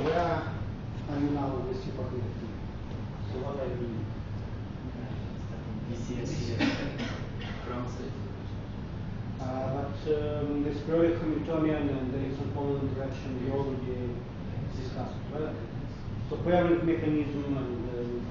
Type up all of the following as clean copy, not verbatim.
where are you now with superconductivity? So what I mean? But this periodic Hamiltonian and the Newton-Coulomb interaction we already discussed, right? So pairing mechanism and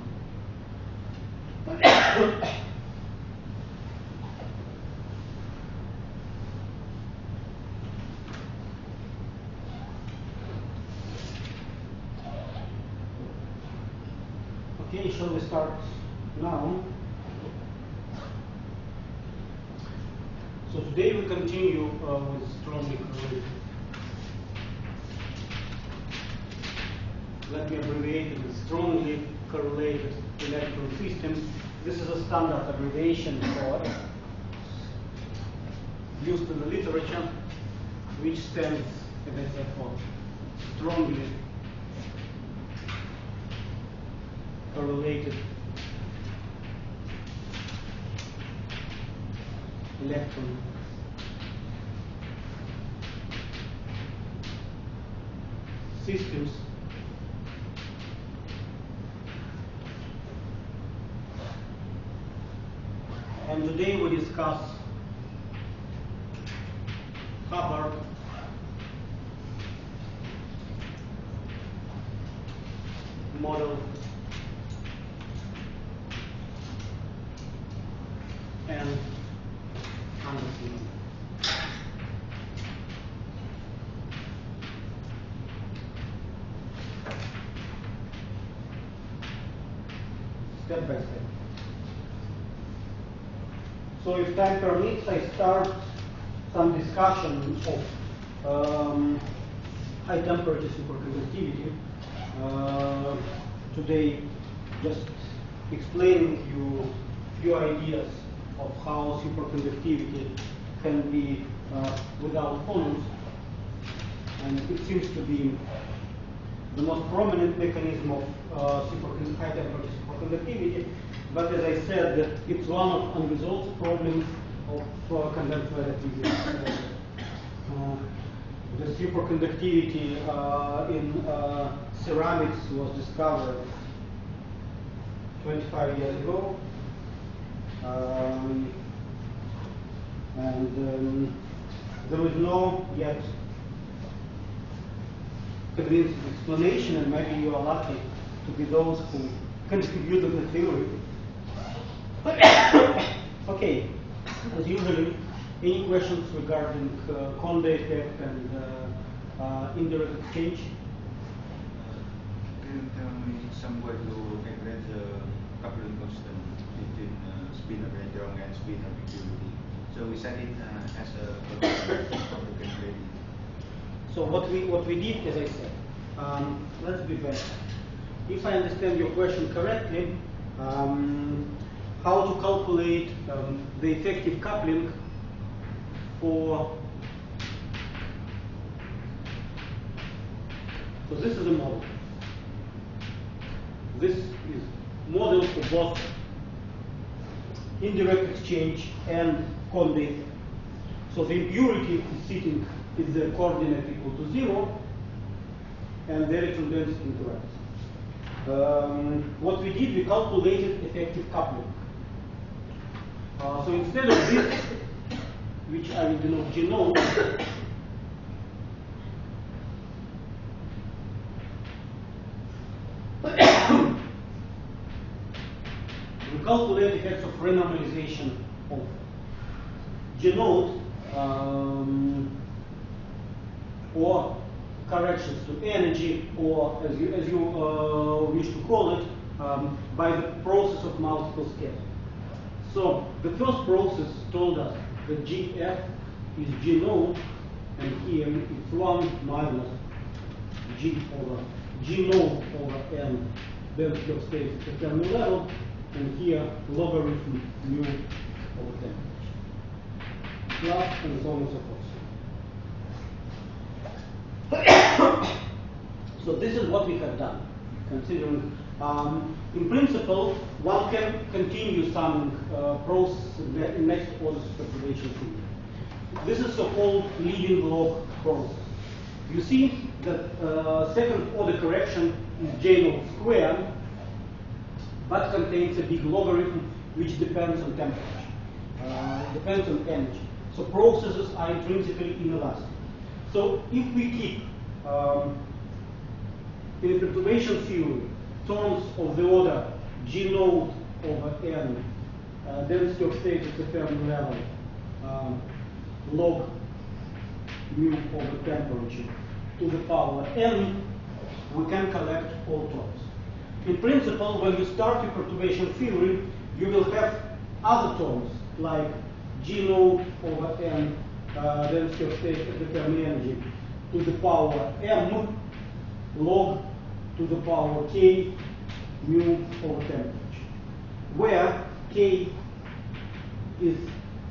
okay, shall we start now? So today we continue with strongly correlated. Let me abbreviate it with strongly correlated electron systems. This is a standard abbreviation for used in the literature, which stands, as I said, for strongly correlated electron systems. And today we discuss Hubbard model and Anderson. Step by step. So if time permits, I start some discussion of high temperature superconductivity. Today, just explaining you a few ideas of how superconductivity can be without phonons, and it seems to be the most prominent mechanism of high temperature superconductivity. But as I said, it's one of unresolved problems of conventional physics. The superconductivity in ceramics was discovered 25 years ago. There is no yet convincing explanation, and maybe you are lucky to be those who contributed the theory. Okay, as usually, any questions regarding Conde effect and indirect exchange? Can you tell me somewhere to calculate the coupling constant between spin of electron and spin of impurity? So we set it as a calculating. So what we did, as I said, let's be better. If I understand your question correctly, how to calculate the effective coupling for. So this is a model. This is model for both indirect exchange and Conde. So the impurity is sitting is the coordinate equal to 0, and the electron density interacts. What we did, we calculated effective coupling. So instead of this, which I will denote G naught, we calculate effects of renormalization of G naught or corrections to energy, or as you wish to call it, by the process of multiple scales. So the first process told us that GF is G naught, and here it's 1 minus G over G naught over N density of states at the thermal level, and here logarithm mu over temperature, plus and so on and so forth. So this is what we have done, considering in principle one can continue some process in next order perturbation theory. This is so-called leading log process. you see that second order correction is J naught squared, but contains a big logarithm which depends on temperature, depends on energy. So processes are intrinsically inelastic. So if we keep in the perturbation theory terms of the order G naught over n, density of states at the Fermi level, log mu over temperature to the power n, we can collect all terms. In principle, when you start your perturbation theory, you will have other terms like G naught over n, density of state at the Fermi energy, to the power m log to the power k mu over temperature, where k is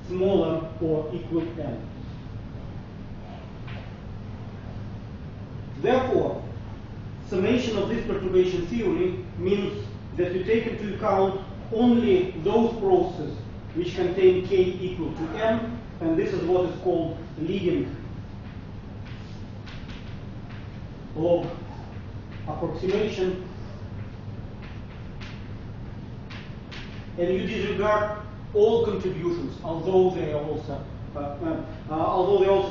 smaller or equal n. Therefore, summation of this perturbation theory means that you take into account only those processes which contain k equal to m, and this is what is called leading log approximation, and you disregard all contributions, although they also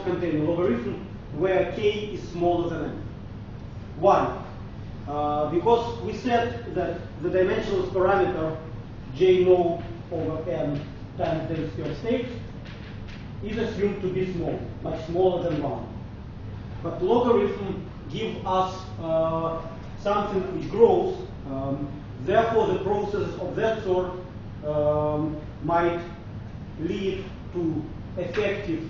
contain a logarithm where k is smaller than n. Why? Because we said that the dimensionless parameter J naught over n times density of states is assumed to be small, much smaller than 1. But logarithm give us something which grows, therefore the processes of that sort might lead to effective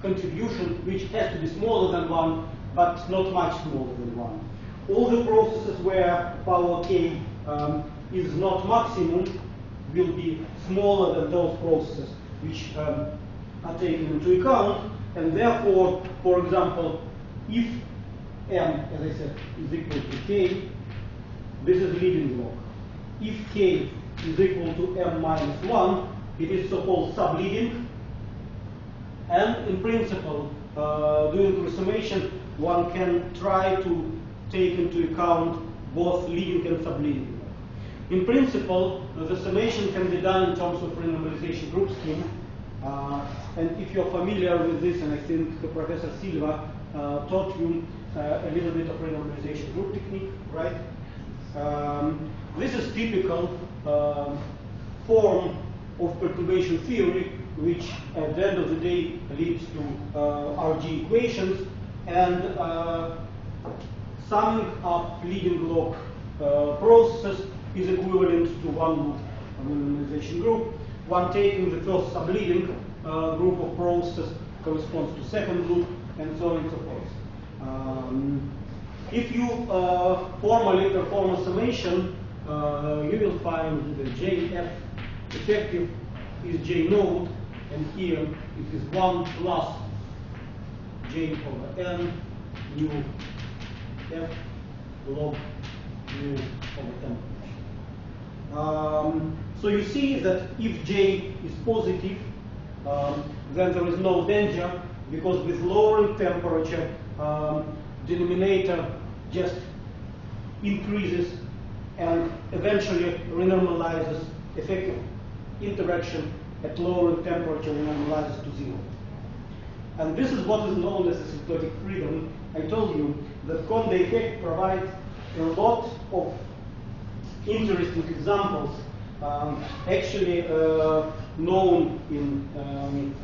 contribution which has to be smaller than 1, but not much smaller than 1. All the processes where power k is not maximum will be smaller than those processes which are taken into account, and therefore, for example, if m, as I said, is equal to k, this is leading log. If k is equal to m minus 1, it is so-called subleading, and in principle, doing the summation, one can try to take into account both leading and subleading. In principle, the summation can be done in terms of renormalization group scheme, and if you're familiar with this, and I think Professor Silva taught you a little bit of renormalization group technique, right? This is typical form of perturbation theory, which at the end of the day leads to RG equations, and summing up leading log processes is equivalent to one loop renormalization group. One taking the first subleading group of processes corresponds to second loop, and so on and so forth. If you formally perform a summation, you will find that JF effective is J naught, and here it is 1 plus J over n mu f log mu over temperature. So you see that if J is positive, then there is no danger, because with lowering temperature, denominator just increases and eventually renormalizes. Effective interaction at lower temperature renormalizes to 0. And this is what is known as asymptotic freedom. I told you that Conde effect provides a lot of interesting examples, actually known in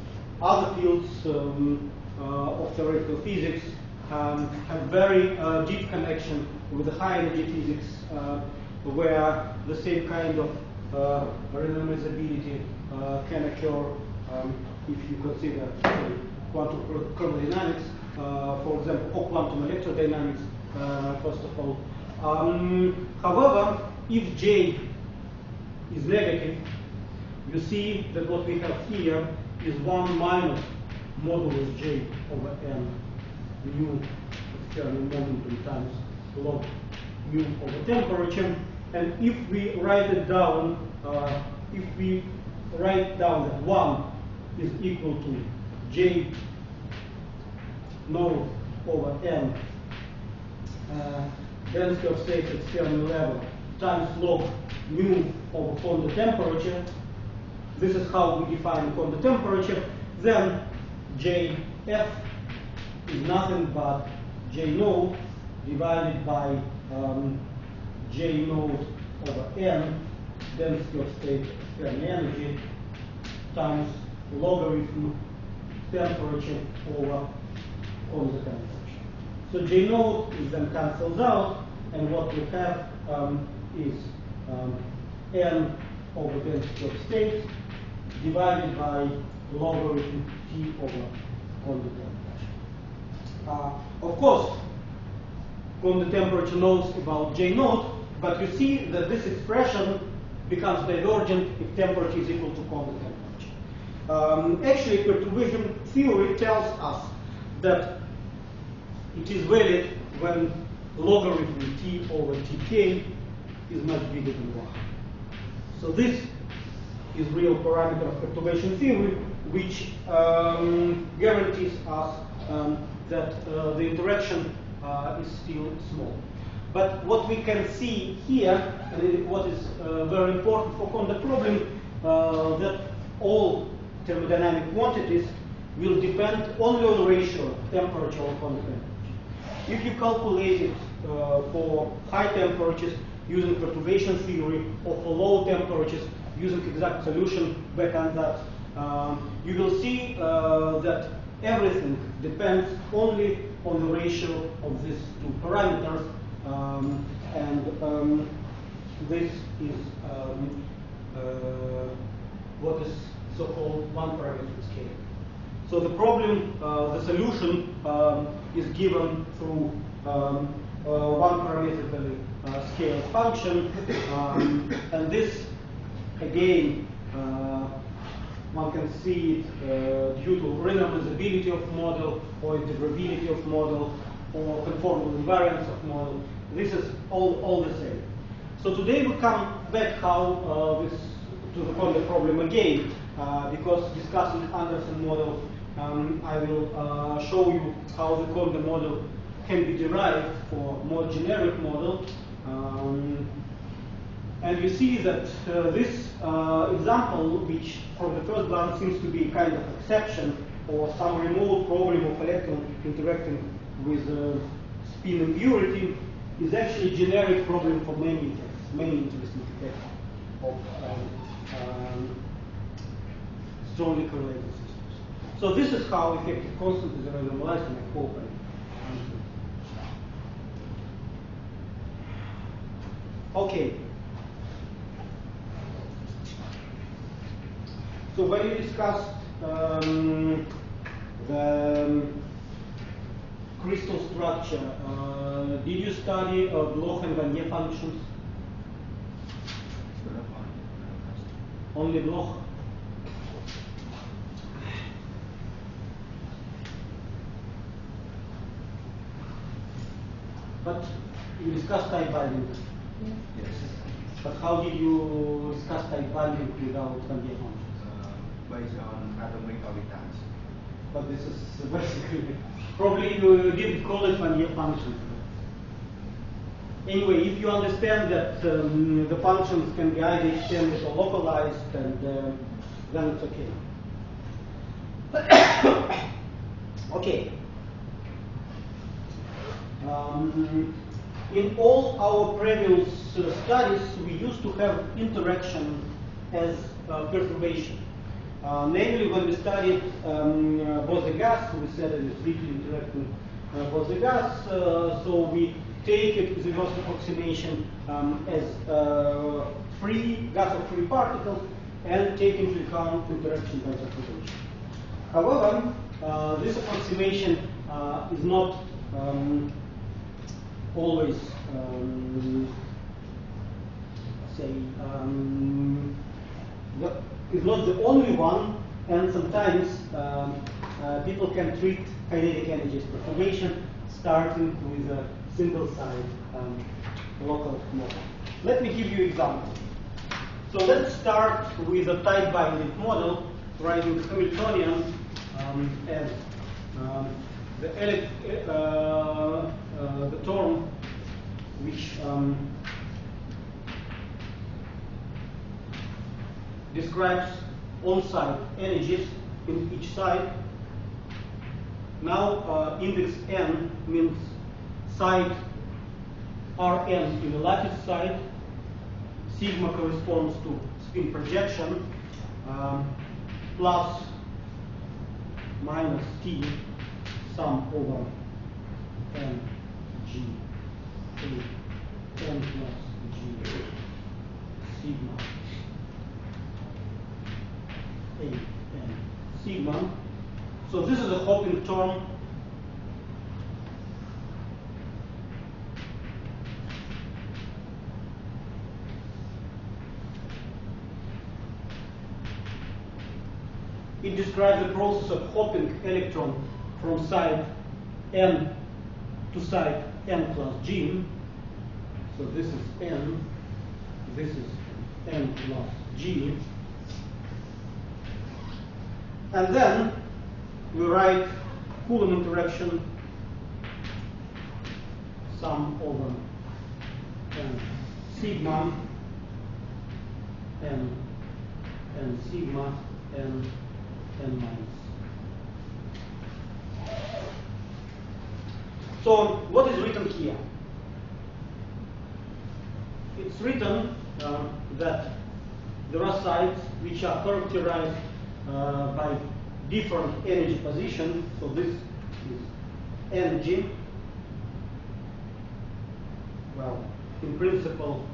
other fields of theoretical physics, have very deep connection with the high energy physics, where the same kind of renormalizability can occur if you consider quantum chromodynamics, for example, or quantum electrodynamics, first of all. However, if J is negative, you see that what we have here is 1 minus modulus J over n mu external momentum times log mu over temperature. And if we write it down, that 1 is equal to J naught over n density of states at Fermi level times log mu over Kondo temperature. This is how we define Kondo temperature. Then Jf is nothing but J naught divided by J naught over n density of state at Fermi energy times logarithm temperature over Kondo temperature. So J naught is then cancelled out, and what we have is n over density of state divided by logarithm T over Kondo temperature. Of course, Kondo temperature knows about J naught, but you see that this expression becomes divergent if temperature is equal to Kondo temperature. Actually, perturbation theory tells us that it is valid when logarithm T over Tk is much bigger than 1. So this is real parameter of perturbation theory, which guarantees us that the interaction is still small. But what we can see here, what is very important for Kondo problem, that all thermodynamic quantities will depend only on the ratio of temperature or Kondo temperature. If you calculate it for high temperatures using perturbation theory, or for low temperatures using exact solution back on that, you will see that everything depends only on the ratio of these two parameters, and this is what is so-called one-parameter scale. So the problem, the solution is given through one-parametrically scale function, and this again one can see it due to renormalizability of model, or integrability of model, or conformal invariance of model. This is all the same. So today we come back how this to the Kondo problem again, because discussing Anderson model, I will show you how the Kondo model can be derived for more generic model. And you see that this example, which from the first glance seems to be kind of exception, or some remote problem of electron interacting with spin impurity, is actually a generic problem for many effects, many interesting effects of strongly correlated systems. So this is how effective constant is renormalized, and I hope okay. So when you discussed the crystal structure, did you study Bloch and Wannier functions? Only Bloch? But you discussed type binding. Yes. But how did you discuss type binding without Wannier functions? Based on atomic orbitals. But this is basically, probably you didn't call it Wannier functions. Anyway, if you understand that the functions can be either extended or localized, and then it's okay. Okay. In all our previous studies, we used to have interaction as perturbation. Namely, when we studied Bose-gas, we said it is weakly interacting Bose-gas, so we take it with reverse approximation as free gas or free particles, and take into account interaction by perturbation. However, this approximation is not always, is not the only one, and sometimes people can treat kinetic energy as perturbation, starting with a single-side local model. Let me give you an example. So let's start with a type-binding model, writing Hamiltonian as the term which describes on-site energies in each site. Now index n means site Rn in the lattice site. Sigma corresponds to spin projection, plus minus T sum over n g a n plus g sigma a n sigma. So this is a hopping term. It describes the process of hopping electron from site n to site n plus g. So this is n, this is n plus g. And then we write Coulomb interaction sum over n sigma n sigma n minus. So what is written here? It's written that there are sites which are characterized by different energy position. So this is energy. Well, in principle,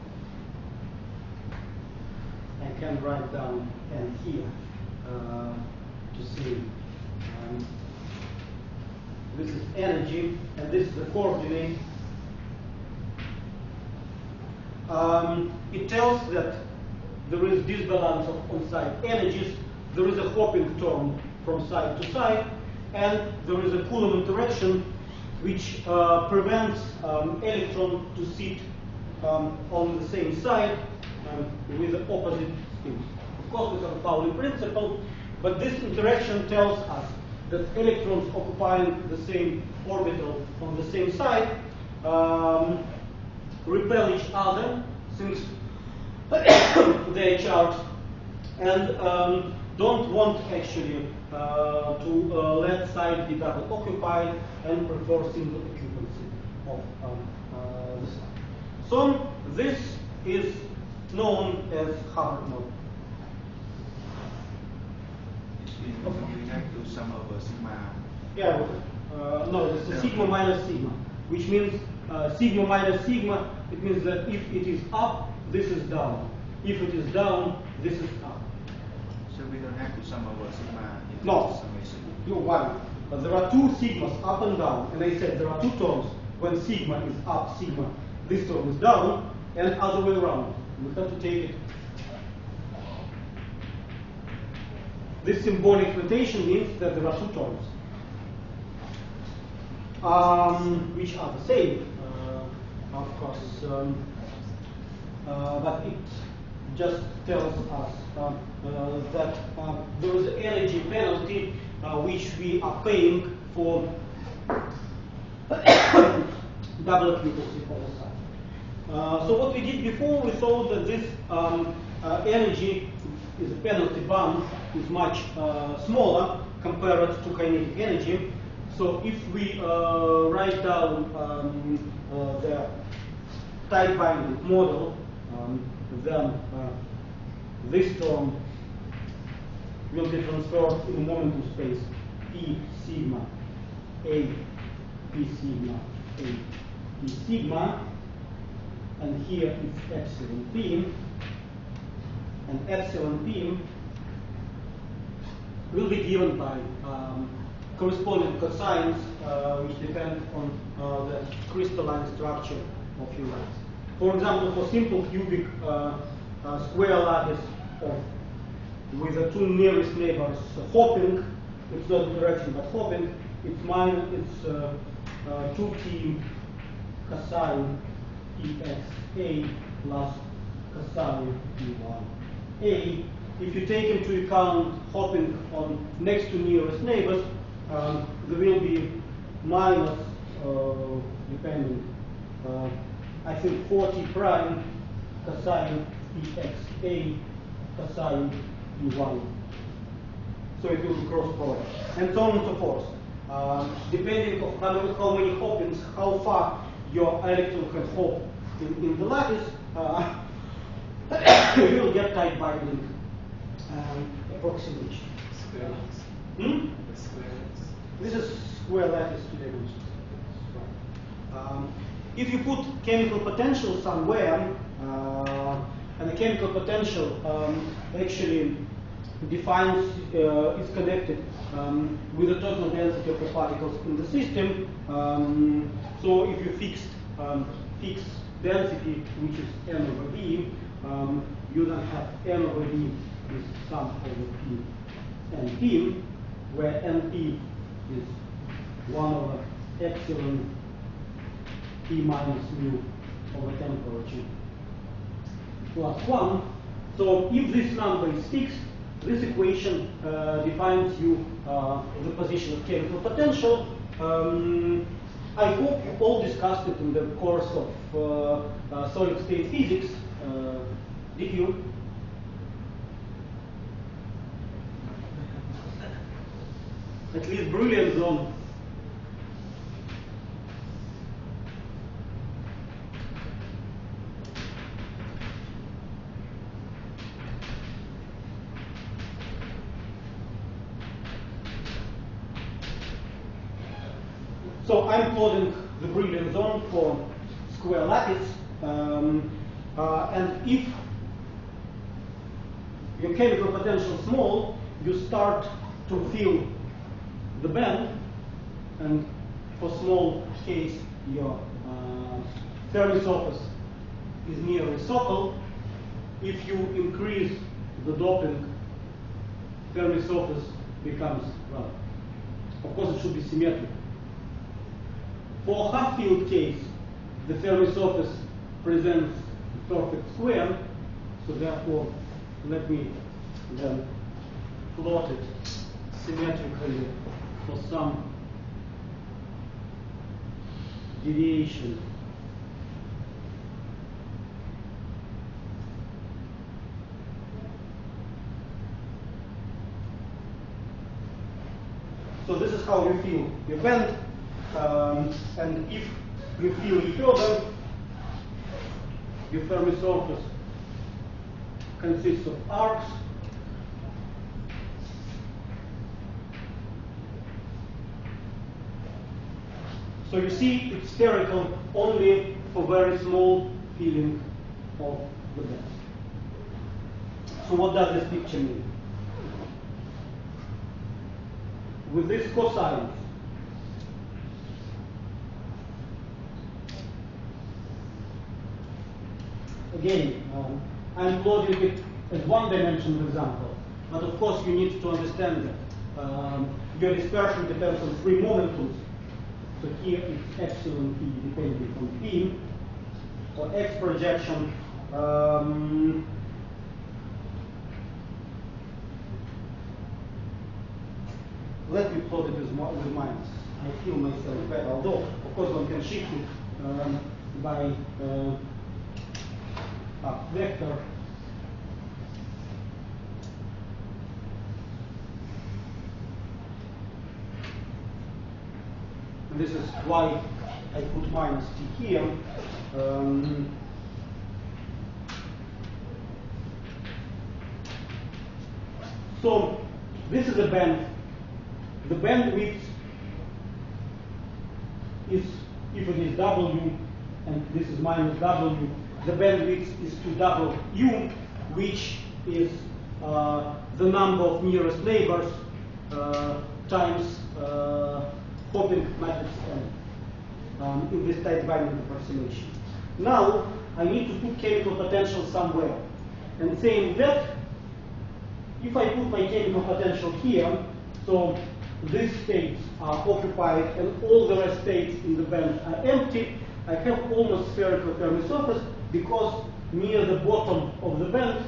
I can write down n here to see. This is energy, and this is the coordinate. It tells that there is disbalance of on-site energies. There is a hopping term from site to site, and there is a Coulomb interaction which prevents electron to sit on the same side with the opposite spins. Of course, we have a Pauli principle, but this interaction tells us that electrons occupying the same orbital on the same side repel each other since they are charged, and don't want actually to let site be double occupied and prefer single occupancy of the site. So this is known as Hubbard model. We have to sum over sigma. Yeah, no, it's a sigma minus sigma, which means sigma minus sigma. It means that if it is up, this is down. If it is down, this is up. So we don't have to sum over sigma into No, summation. you're right. But there are two sigmas up and down, and I said there are two terms. When sigma is up, sigma, this term is down, and other way around. We have to take it. This symbolic notation means that there are two terms, which are the same, of course, but it just tells us that there is an energy penalty which we are paying for double occupancy for the site. So what we did before, we saw that this energy is a penalty band is much smaller compared to kinetic energy. So if we write down the tight binding model, then this term will be transferred in a momentum space P sigma A P sigma A P sigma, and here it's epsilon P, and epsilon P will be given by corresponding cosines which depend on the crystalline structure of your lines. For example, for simple cubic square lattice with the two nearest neighbors hopping, it's not interaction but hopping, it's 2t cosine exa plus cosine e1a. If you take into account hopping on next to nearest neighbors, there will be minus, depending, I think 40 prime cosine exa cosine e1. So it will be cross product, and so on and so forth. Depending on how many hoppings, how far your electron can hop in the lattice, you will get tight binding approximation. Square lattice. Hmm? Square lattice. This is square lattice 2 dimensions. If you put chemical potential somewhere, and the chemical potential actually defines, is connected with the total density of the particles in the system. So if you fix density, which is n over d, you then have n over d is sum over p and p, where np is 1 over epsilon p minus mu over temperature plus 1. So if this number is fixed, this equation defines you the position of chemical potential. I hope you all discussed it in the course of solid state physics. Did you? At least Brilliant zone. So I'm plotting the Brilliant zone for square lattice, and if your chemical potential is small, you start to fill the band, and for small case, your Fermi surface is near a circle. If you increase the doping, Fermi surface becomes, well, of course it should be symmetric. For half-filled case, the Fermi surface presents a perfect square, so therefore, let me then plot it symmetrically for some deviation. So this is how you fill your band, and if you fill it further, your Fermi surface consists of arcs. So you see it's spherical only for very small filling of the band. So what does this picture mean? With this cosine, again, I'm plotting it as one-dimensional example, but of course you need to understand that your dispersion depends on three momentums. So here it's epsilon p depending on p, or x projection. Let me plot it with minus. I feel myself better, although of course one can shift it by vector. And this is why I put minus t here. So this is a band. The bandwidth is, if it is W, and this is minus W, the bandwidth is 2W, which is the number of nearest neighbors times hopping matrix n in this tight binding approximation. Now I need to put chemical potential somewhere, and saying that if I put my chemical potential here, so these states are occupied and all the rest states in the band are empty, I have almost spherical Fermi surface, because near the bottom of the band,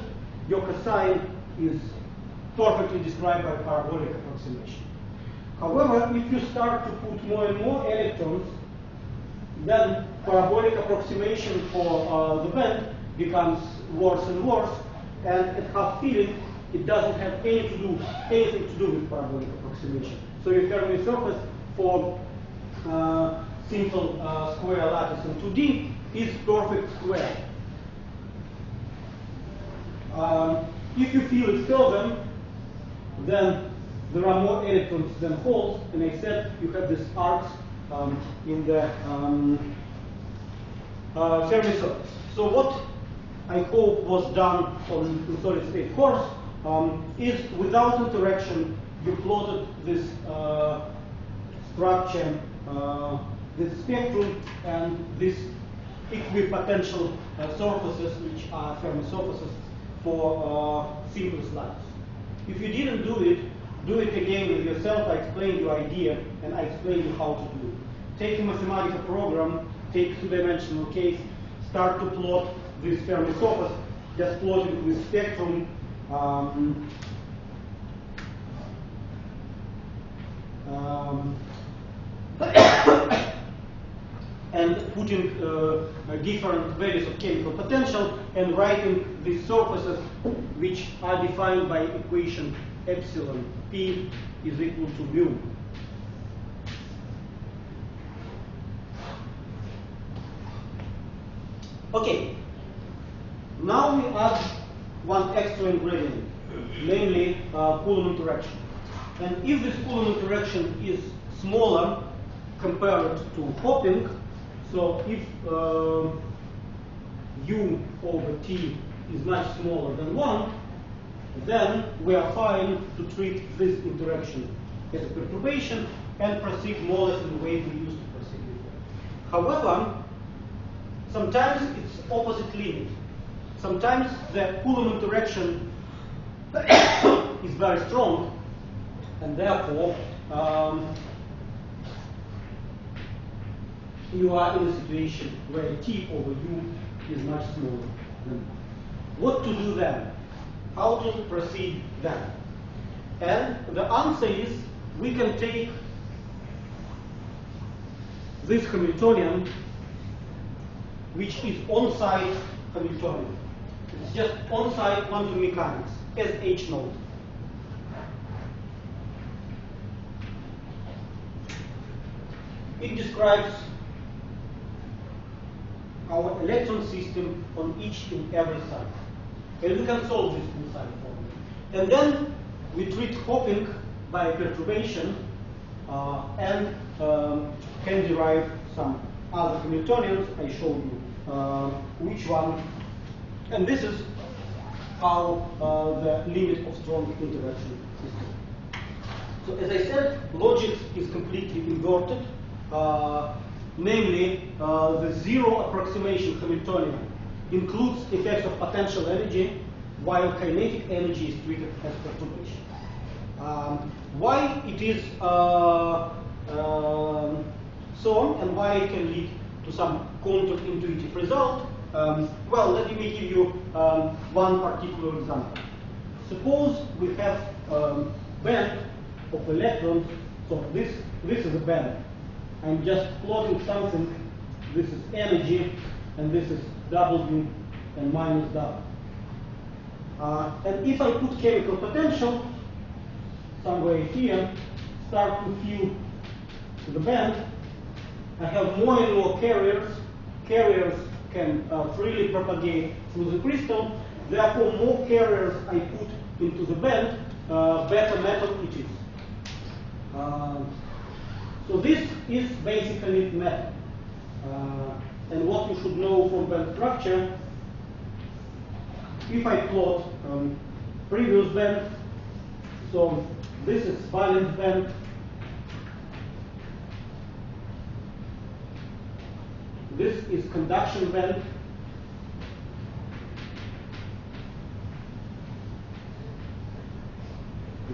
your cosine is perfectly described by parabolic approximation. However, if you start to put more and more electrons, then parabolic approximation for the band becomes worse and worse, and at half filling, it doesn't have anything to do with parabolic approximation. So your Fermi surface for simple square lattice in 2D is perfect square. If you fill it further, then there are more electrons than holes, and I said you have these arcs in the Fermi surface. So what I hope was done on the solid state course is without interaction, you plotted this structure, this spectrum, and these equipotential surfaces, which are Fermi surfaces for simplest lattice. If you didn't do it again with yourself. I explained your idea, and I explained you how to do it. Take a mathematical program, take a two-dimensional case, start to plot this Fermi surface, just plot it with spectrum, and putting different values of chemical potential and writing these surfaces, which are defined by equation epsilon p is equal to mu. Okay, now we add one extra ingredient, namely Coulomb interaction. And if this Coulomb interaction is smaller compared to hopping, so if u over t is much smaller than 1, then we are fine to treat this interaction as a perturbation and proceed more or less in the way we used to proceed before. However, sometimes it's opposite limit. Sometimes the Coulomb interaction is very strong, and therefore you are in a situation where t over u is much smaller than 1. What to do then? How to proceed then? And the answer is we can take this Hamiltonian, which is on-site Hamiltonian. It's just on-site quantum mechanics as H node. It describes our electron system on each and every side. And we can solve this full-side problem. And then we treat hopping by perturbation and can derive some other Hamiltonians. I showed you which one. And this is how the limit of strong interaction is. So as I said, logic is completely inverted. Namely, the zero approximation Hamiltonian includes effects of potential energy, while kinetic energy is treated as perturbation. Why it is so, and why it can lead to some counterintuitive result? Well, let me give you one particular example. Suppose we have a band of electrons. So this is a band. I'm just plotting something. This is energy, and this is W and minus W. And if I put chemical potential somewhere here, start to fill the band, I have more and more carriers. Carriers can freely propagate through the crystal. Therefore, more carriers I put into the band, better metal it is. So this is basically metal. And what you should know from band structure, if I plot previous band, so this is valence band, this is conduction band,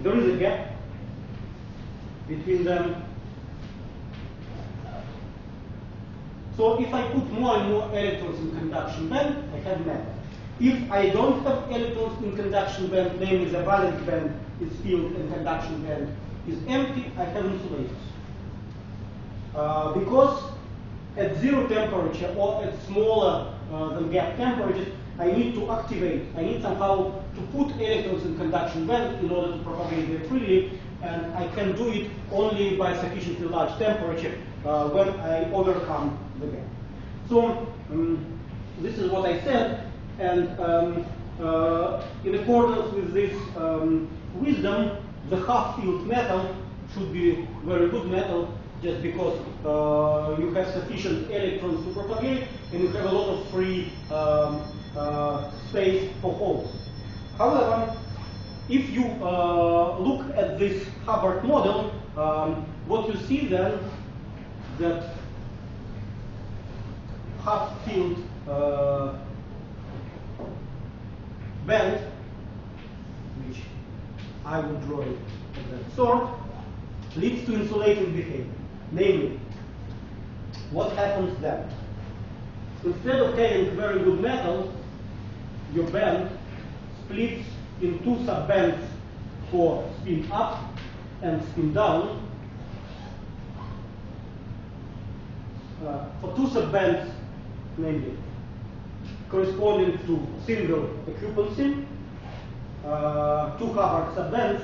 there is a gap between them. So if I put more and more electrons in conduction band, I have metal. If I don't have electrons in conduction band, namely the valence band is filled and conduction band is empty, I have insulators. Because at zero temperature or at smaller than gap temperatures, I need to activate, I need somehow to put electrons in conduction band in order to propagate them freely, and I can do it only by sufficiently large temperature when I overcome the gap. So this is what I said, and in accordance with this wisdom, the half-filled metal should be very good metal, just because you have sufficient electrons to propagate and you have a lot of free space for holes. However, if you look at this Hubbard model, what you see then that half-filled band, which I will draw it of that sort, leads to insulating behavior. Namely, what happens then? Instead of having very good metal, your band splits in two subbands for spin up and spin down. For two subbands, namely, corresponding to single occupancy, two Hubbard subbands.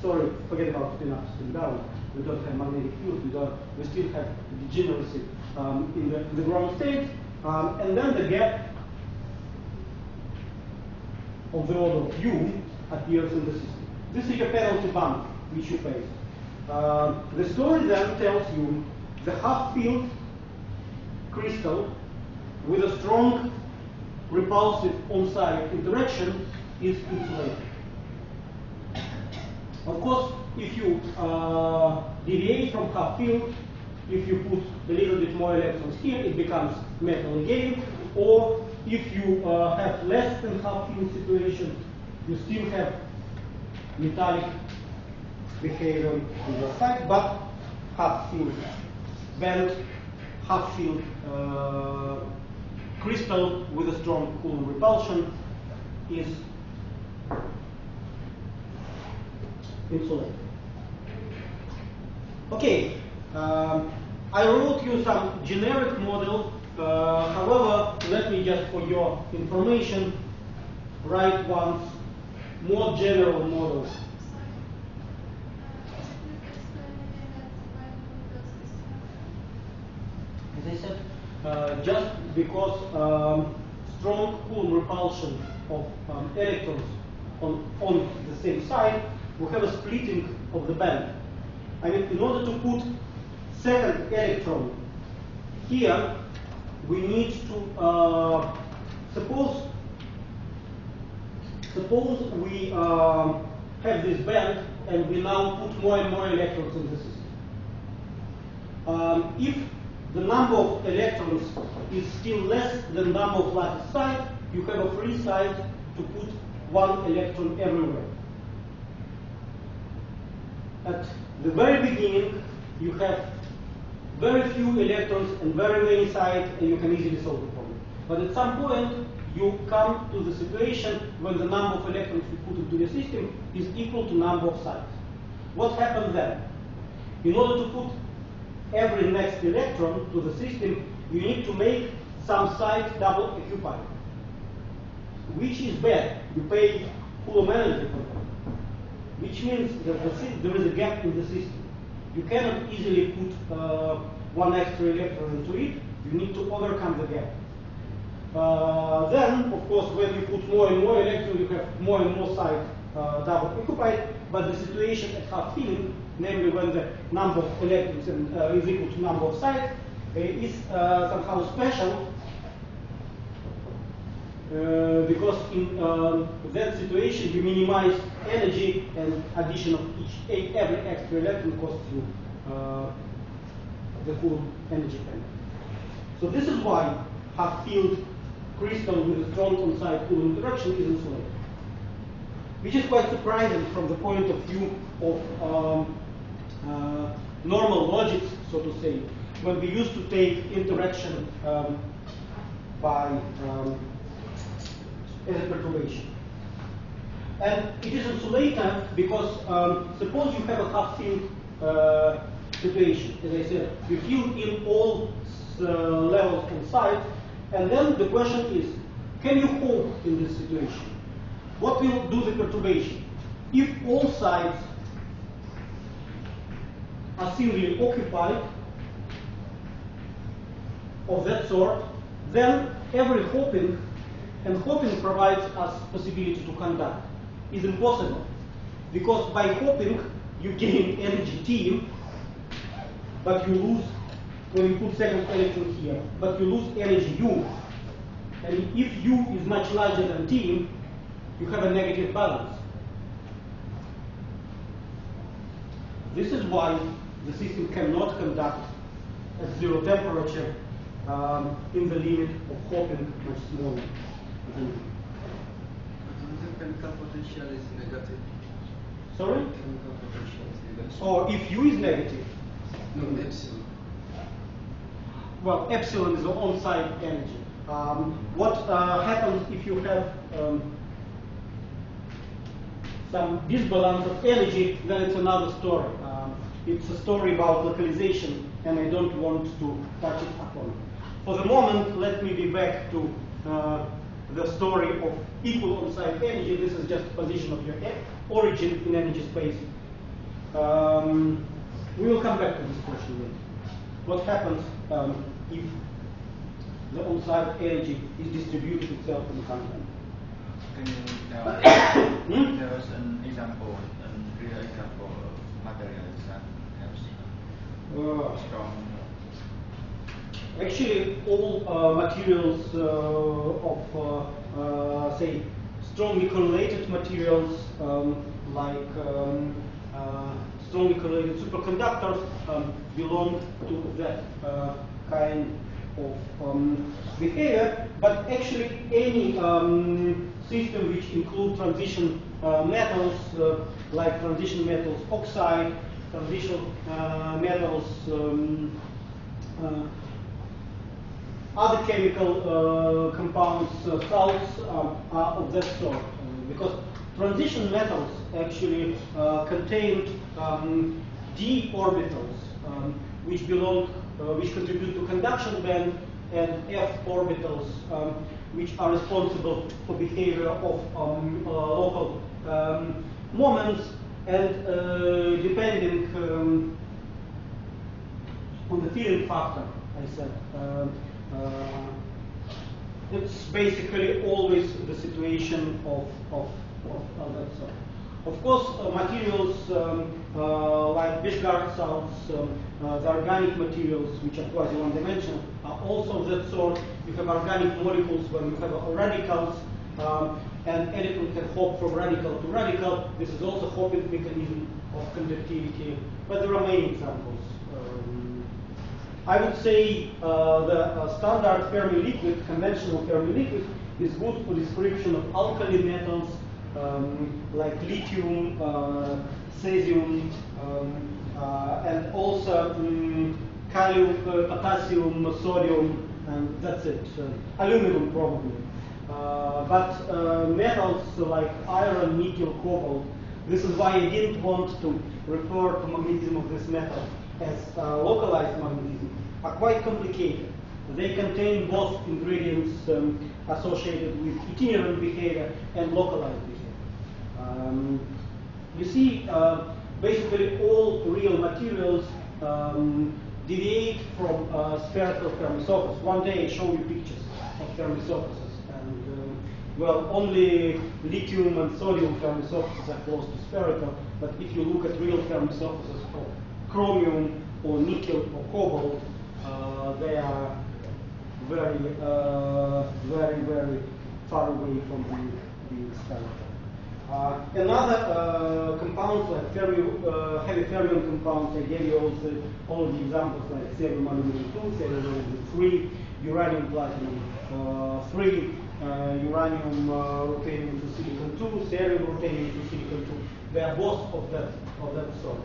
Sorry, forget about spin up, spin down. We don't have magnetic field. We still have degeneracy in the ground state, and then the gap of the order of U appears in the system. This is your penalty band which you face. The story then tells you the half-filled crystal with a strong repulsive on-site interaction is insulated. Of course, if you deviate from half-filled, if you put a little bit more electrons here, it becomes metal again. Or if you have less than half-filled situation, you still have metallic behavior on the side, but half-filled band, half-filled crystal with a strong Coulomb repulsion is insulated. Okay, I wrote you some generic model. However, let me just, for your information, write one more general model. As I said, just because strong Coulomb repulsion of electrons on the same side, we have a splitting of the band. I mean, in order to put second electron here, we need to suppose we have this band and we now put more and more electrons in the system. If the number of electrons is still less than the number of lattice sites, you have a free site to put one electron everywhere. At the very beginning, you have very few electrons and very many sites, and you can easily solve the problem. But at some point, you come to the situation when the number of electrons you put into the system is equal to number of sites. What happens then? In order to put every next electron to the system, you need to make some site double occupied. Which is bad? You pay Coulomb energy for that. Which means that there is a gap in the system. You cannot easily put one extra electron into it. You need to overcome the gap. Then, of course, when you put more and more electrons, you have more and more sites double occupied. But the situation at half-filling, namely when the number of electrons is equal to number of sites, is somehow special. Because in that situation you minimize energy, and addition of every extra electron costs you the Coulomb energy penalty. So this is why half-filled crystal with a strong on-site Coulomb interaction is insulated, which is quite surprising from the point of view of normal logics, so to say, when we used to take interaction by as a perturbation. And it is insulator because suppose you have a half-filled situation. As I said, you fill in all levels inside, and then the question is, can you cope in this situation? What will do the perturbation? If all sides are singly occupied of that sort, then every hopping, and hopping provides us possibility to conduct, is impossible. Because by hopping, you gain energy T, but you lose, when you put second electron here, but you lose energy U. And if U is much larger than T, you have a negative balance. This is why the system cannot conduct at zero temperature in the limit of hopping much smaller than U. The chemical potential is negative. Sorry? Chemical potential is negative. Or if U is negative? No, epsilon. Well, epsilon is the on-site energy. What happens if you have some disbalance of energy, then it's another story. It's a story about localization, and I don't want to touch it upon. For the moment, let me be back to the story of equal on-site energy. This is just position of your origin in energy space. We will come back to this question later. What happens if the on-site energy is distributed itself in content? Can you tell there is an example, a real example of materials that has strong? Actually, all materials of, say, strongly correlated materials like strongly correlated superconductors belong to that kind of behavior. But actually, any system which includes transition metals, like transition metals oxide, transition metals, other chemical compounds, salts are of that sort. Because transition metals actually contain d orbitals, which belong, which contribute to conduction band, and f orbitals, which are responsible for behavior of local moments, and depending on the filling factor, I said. It's basically always the situation of that sort. Of course, materials like Bishgard salts, the organic materials, which are quasi one-dimensional, are also of that sort. You have organic molecules where you have radicals, and electron can hop from radical to radical. This is also hopping mechanism of conductivity, but there are many examples. I would say the standard Fermi liquid, conventional Fermi liquid, is good for description of alkali metals like lithium, cesium, and also kalium, potassium, sodium, and that's it. Aluminum probably. But metals like iron, nickel, cobalt, this is why I didn't want to refer to magnetism of this metal as localized magnetism, are quite complicated. They contain both ingredients associated with itinerant behavior and localized behavior. You see, basically all real materials deviate from spherical Fermi surface. One day I show you pictures of Fermi surfaces, and well, only lithium and sodium Fermi surfaces are close to spherical, but if you look at real Fermi surfaces of chromium or nickel or cobalt, they are very, very far away from being spherical. Another compounds like heavy fermion compounds, I gave you also all of the examples like cerium aluminum 2, cerium aluminum 3, uranium platinum 3, uranium ruthenium to silicon 2, cerium ruthenium to silicon 2. They are both of that sort.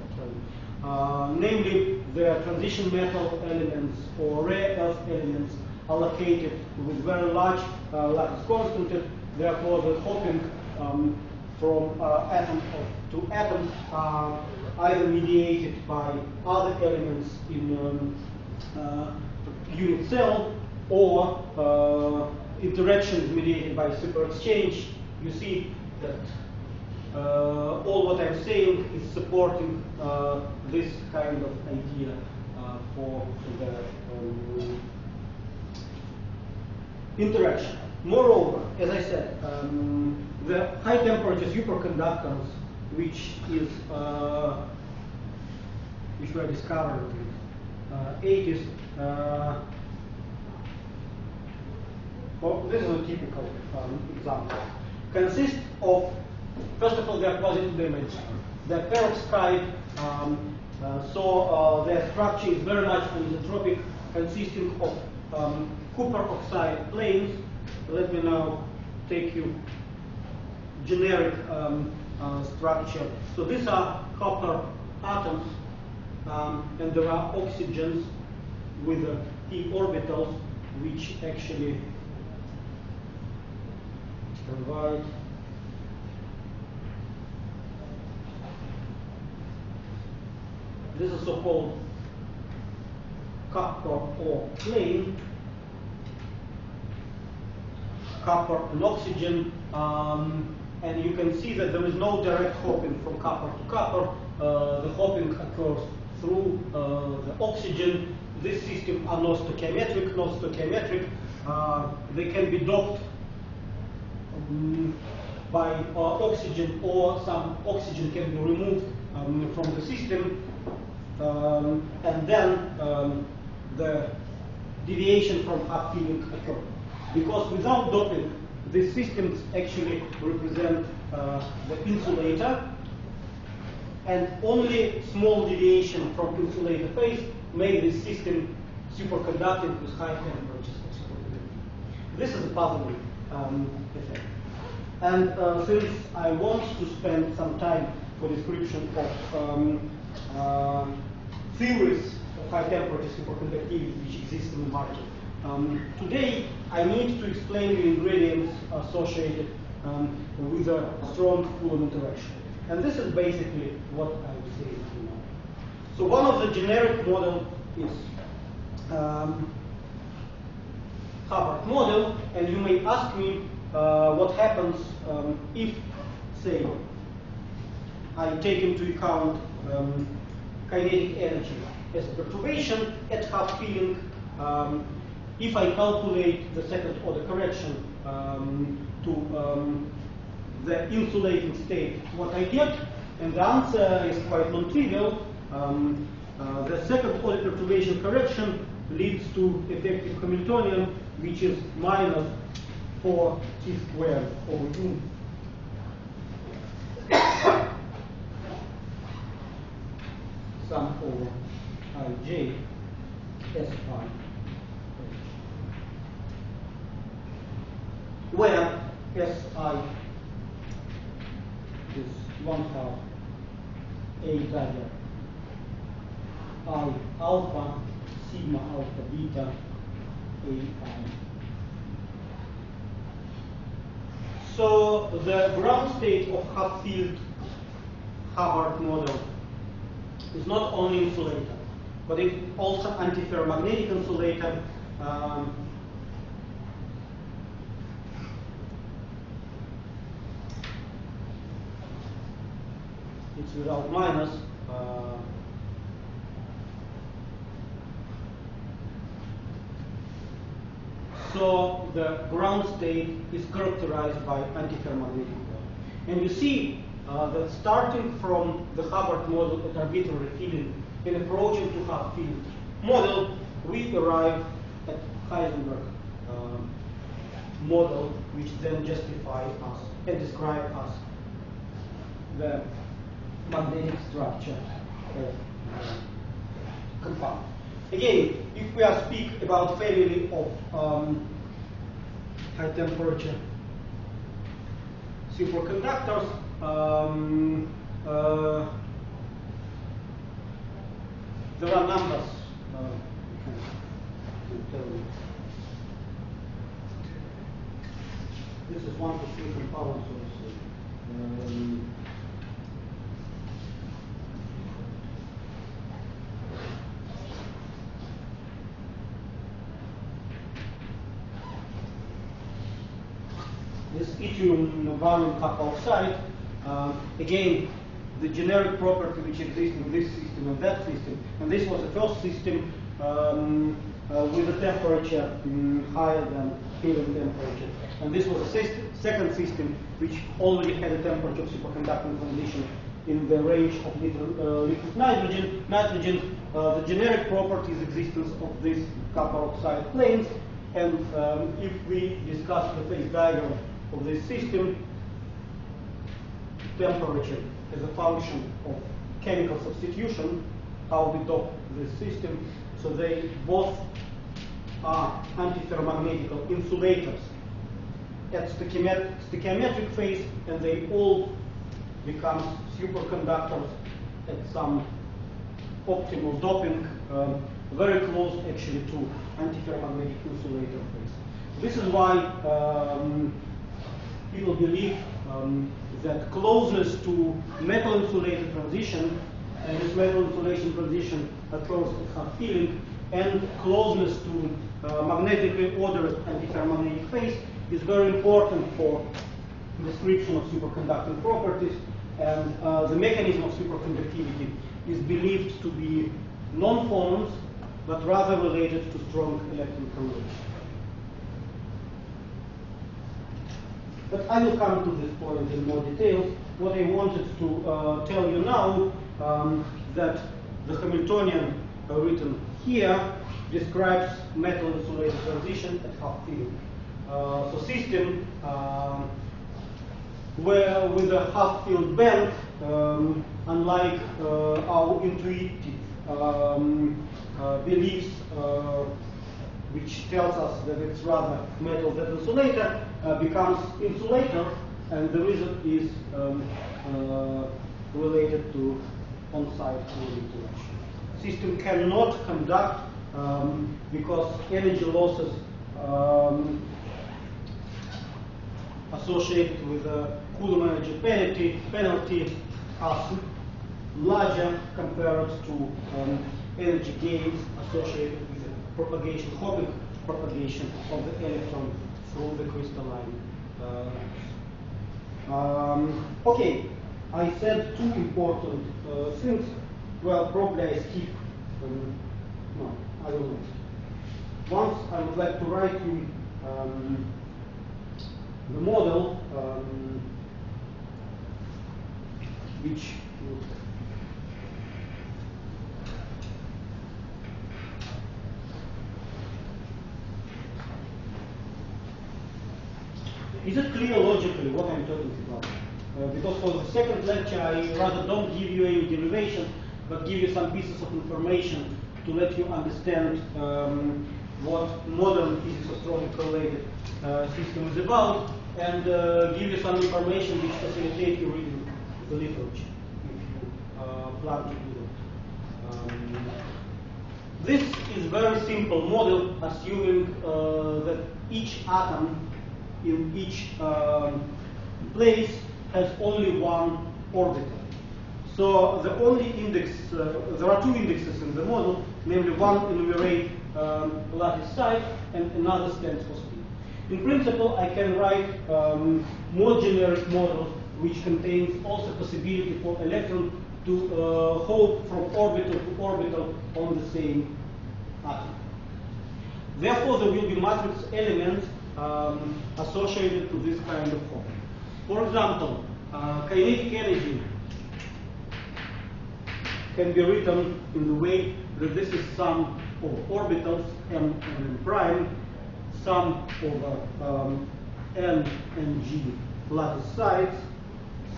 Namely, the transition metal elements or rare earth elements are located with very large lattice constant. Therefore, the hopping from atom to atom are either mediated by other elements in unit cell or interactions mediated by superexchange. You see that all what I'm saying is supporting this kind of idea for the interaction. Moreover, as I said, the high temperature superconductors, which were discovered in the 80s, well, this is a typical example, consist of, first of all, they are positive dimensional. They're perovskite, so their structure is very much anisotropic, consisting of copper oxide planes. Let me now take you generic structure. So these are copper atoms, and there are oxygens with p orbitals, which actually provide this is so-called copper ore plane, copper and oxygen, and you can see that there is no direct hopping from copper to copper. The hopping occurs through the oxygen. This system are not stoichiometric. They can be docked by oxygen, or some oxygen can be removed from the system, and then the deviation from half filling occurs. Because without doping, these systems actually represent the insulator, and only small deviation from insulator phase make this system superconducting with high temperatures. This is a puzzling effect. And since I want to spend some time for description of theories of high temperature superconductivity which exist in the market, today I need to explain the ingredients associated with a strong Coulomb interaction. And this is basically what I would say now. So one of the generic model is Hubbard model, and you may ask me what happens if, say, I take into account kinetic energy as a perturbation at half filling. If I calculate the second order correction to the insulating state, what I get, and the answer is quite non-trivial. The second order perturbation correction leads to effective Hamiltonian, which is minus 4t squared over u. Sum over ij s pi, where si is 1/2 a dagger I alpha sigma alpha beta a I. So the ground state of half-filled Hubbard model is not only insulator, but it's also antiferromagnetic insulator. It's without minus. So the ground state is characterized by antiferromagnetic wave. And you see that starting from the Hubbard model at arbitrary filling and approaching to half-filled model, we arrive at Heisenberg model, which then justifies us and describe us the magnetic structure of compound. Again, if we are speak about family of high temperature superconductors, there are numbers. This is 1 to 3 compounds also. This yttrium-gallium copper oxide, again, the generic property which exists in this system and that system, and this was the first system with a temperature higher than helium temperature, and this was the second system which already had a temperature of superconducting transition in the range of liquid nitrogen. The generic property is existence of these copper oxide planes, and if we discuss the phase diagram of this system, temperature as a function of chemical substitution, how we dop this system, so they both are antiferromagnetical insulators at stoichiometric phase, and they all become superconductors at some optimal doping, very close actually to antiferromagnetic insulator phase. This is why people believe that closeness to metal insulated transition, and this metal insulation transition occurs at half filling, and closeness to magnetically ordered antiferromagnetic phase is very important for description of superconducting properties, and the mechanism of superconductivity is believed to be non-phonons, but rather related to strong electron correlation. But I will come to this point in more details. What I wanted to tell you now, that the Hamiltonian written here describes metal insulated transition at half filling. So system where with a half filled band, unlike our intuitive beliefs, which tells us that it's rather metal than insulator, becomes insulator, and the result is related to on-site interaction. System cannot conduct because energy losses associated with Coulomb energy penalty are larger compared to energy gains associated with the propagation, Hawking propagation of the electron through the crystalline. Okay, I said two important things. Well, probably I skip. No, I will not. Once I would like to write you the model which would Is it clear logically what I'm talking about? Because for the second lecture, I rather don't give you any derivation, but give you some pieces of information to let you understand what modern physics-strongly correlated system is about, and give you some information which facilitate you reading the literature, if you plan to do that. This is a very simple model, assuming that each atom in each place has only one orbital. So the only index, there are two indexes in the model, namely one enumerate lattice size and another stands for speed. In principle, I can write more generic model which contains also possibility for electron to hop from orbital to orbital on the same atom. Therefore, there will be matrix elements associated to this kind of form. For example, kinetic energy can be written in the way that this is sum of orbitals m and n prime, sum over n and g lattice sides,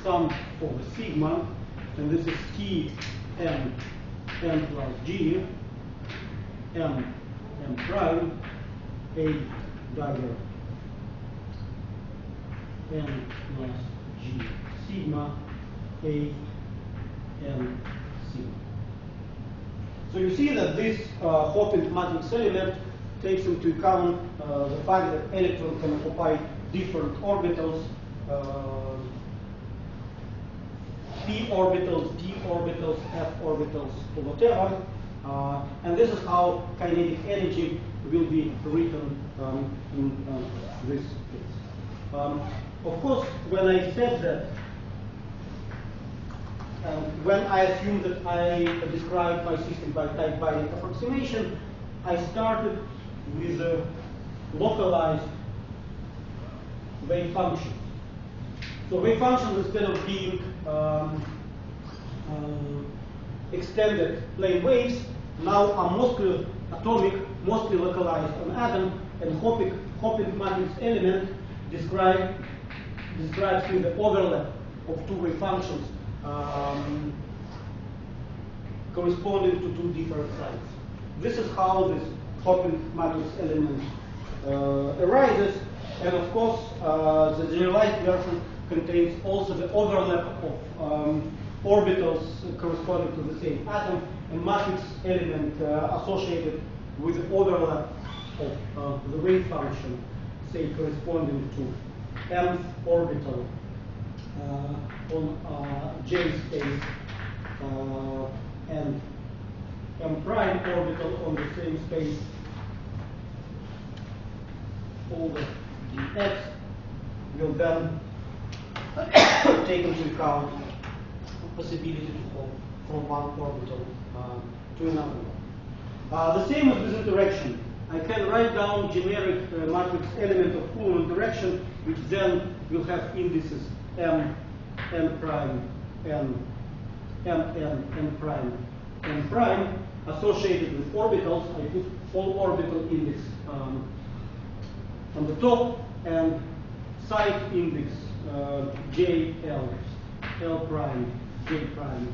sum over sigma, and this is T m n plus g, m m prime, a dagger n plus g sigma, a n sigma. So you see that this hopping matrix element takes into account the fact that electron can occupy different orbitals p orbitals, d orbitals, f orbitals, or whatever. And this is how kinetic energy will be written in this case. Of course, when I said that, when I assumed that I described my system by type binary approximation, I started with a localized wave function. So wave functions, instead of being extended plane waves, now are mostly atomic, mostly localized on atom, and Hoping matrix element describes the overlap of two wave functions corresponding to two different sites. This is how this Hoping matrix element arises, and of course the generalized version contains also the overlap of orbitals corresponding to the same atom, and matrix element associated with the overlap of the wave function, say corresponding to mth orbital on J space and m prime orbital on the same space over dx will then take into account the possibility to hop from one orbital to another one. The same with this interaction. I can write down generic matrix element of Coulomb interaction, which then will have indices m, n prime, n, n prime, n prime, associated with orbitals. I put all orbital index on the top, and site index j, l, l prime, j prime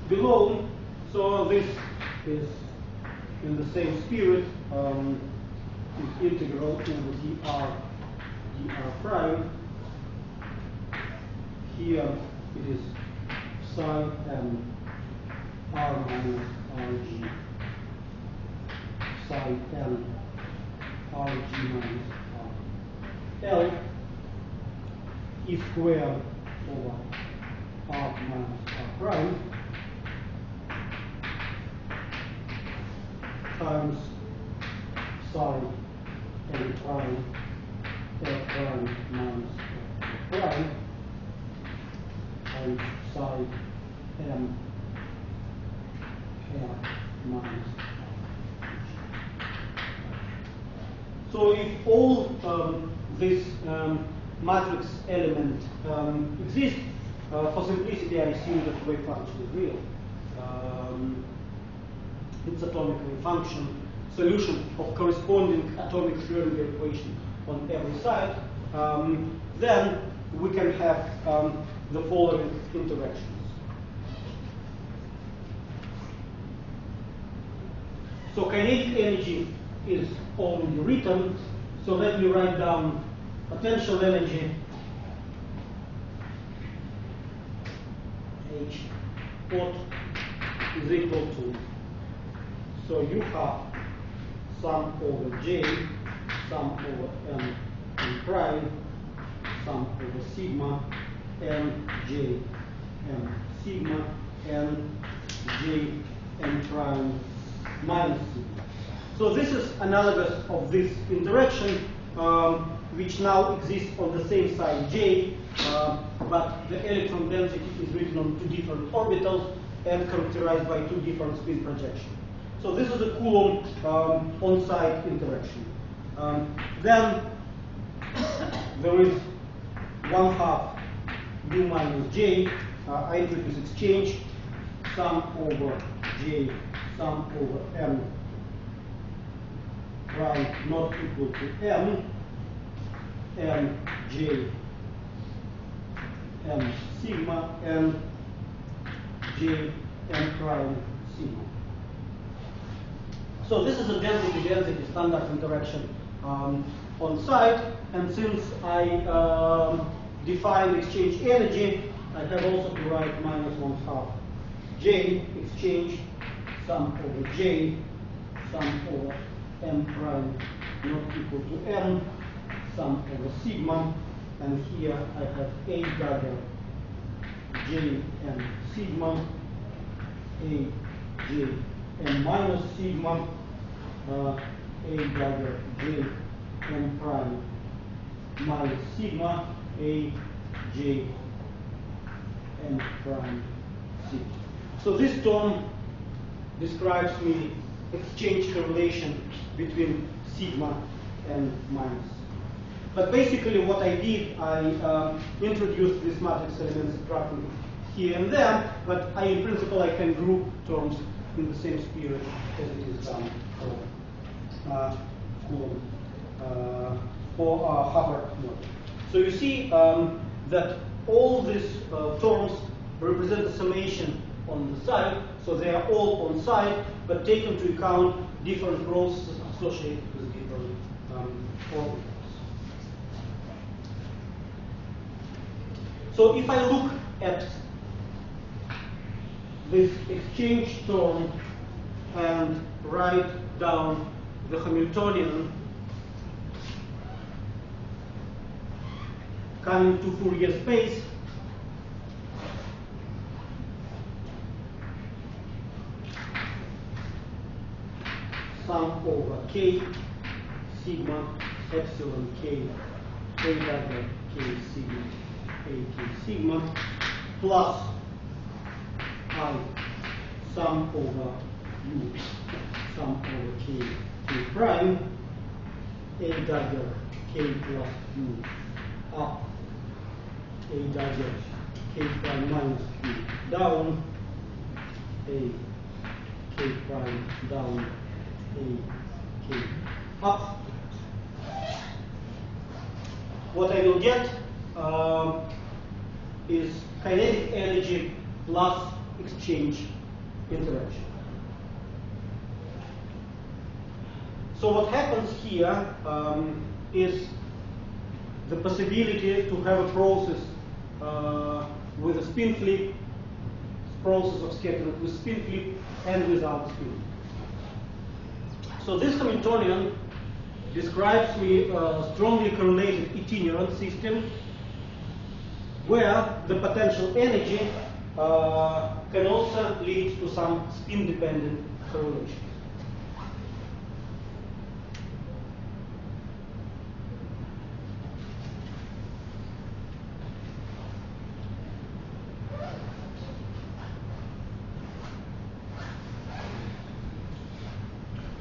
below. So this is in the same spirit, is integral over dr prime. Here it is psi m r minus rg, psi m rg minus r, l e squared over r minus r prime times psi m prime l prime minus l prime and psi m l minus. So if all this matrix element exists, for simplicity I assume that the wave function is real. Its atomic wave function, solution of corresponding atomic Schrödinger equation on every side, then we can have the following interactions. So kinetic energy is already written, so let me write down potential energy H pot is equal to, so you have sum over J, sum over M prime, sum over sigma, M J M sigma, N J M prime minus sigma. So this is analogous of this interaction, which now exists on the same side J, but the electron density is written on two different orbitals and characterized by two different spin projections. So this is a Coulomb on-site interaction. Then there is 1/2 u minus j. I introduce exchange, sum over j, sum over m prime not equal to m, m j m sigma, and j m prime sigma. So this is a density-density standard interaction on site, and since I define exchange energy, I have also to write minus 1/2 j exchange, sum over j, sum over m prime not equal to m, sum over sigma, and here I have a dagger J n sigma, A J n minus sigma, A dagger J n prime minus sigma, A J n prime sigma. So this term describes me exchange correlation between sigma and minus. But basically what I did, I introduced this matrix element subtracting here and there, but in principle I can group terms in the same spirit as it is done for Hubbard model. So you see that all these terms represent a summation on the side, so they are all on side, but take into account different processes associated with different orbitals. So if I look at this exchange term and write down the Hamiltonian coming to Fourier space, sum over k sigma epsilon k a dagger k sigma a k sigma plus I sum over u sum over k prime a dagger k plus u up a dagger k prime minus q down a k prime down a k up. What I will get is kinetic energy plus exchange interaction. So what happens here is the possibility to have a process with a spin flip, process of scattering with spin flip and without spin. So this Hamiltonian describes me a strongly correlated itinerant system where the potential energy can also lead to some spin-dependent correlation.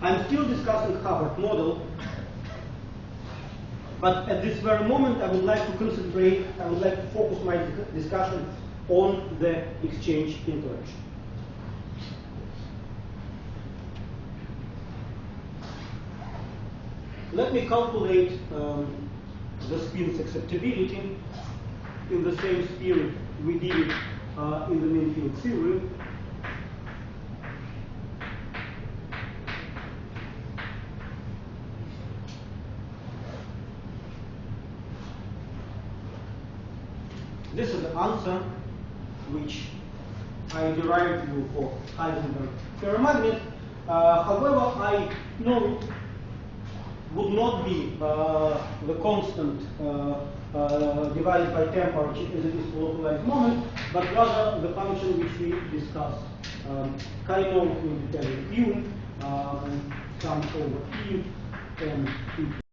I'm still discussing Hubbard model, but at this very moment I would like to concentrate, I would like to focus my discussion on the exchange interaction. Let me calculate the spin's acceptability in the same spirit we did it in the main field theory. This is the answer which I derived for Heisenberg ferromagnet. However, I know would not be the constant divided by temperature as it is for localized moment, but rather the function which we discussed, chinomic independent u, sum over e and e.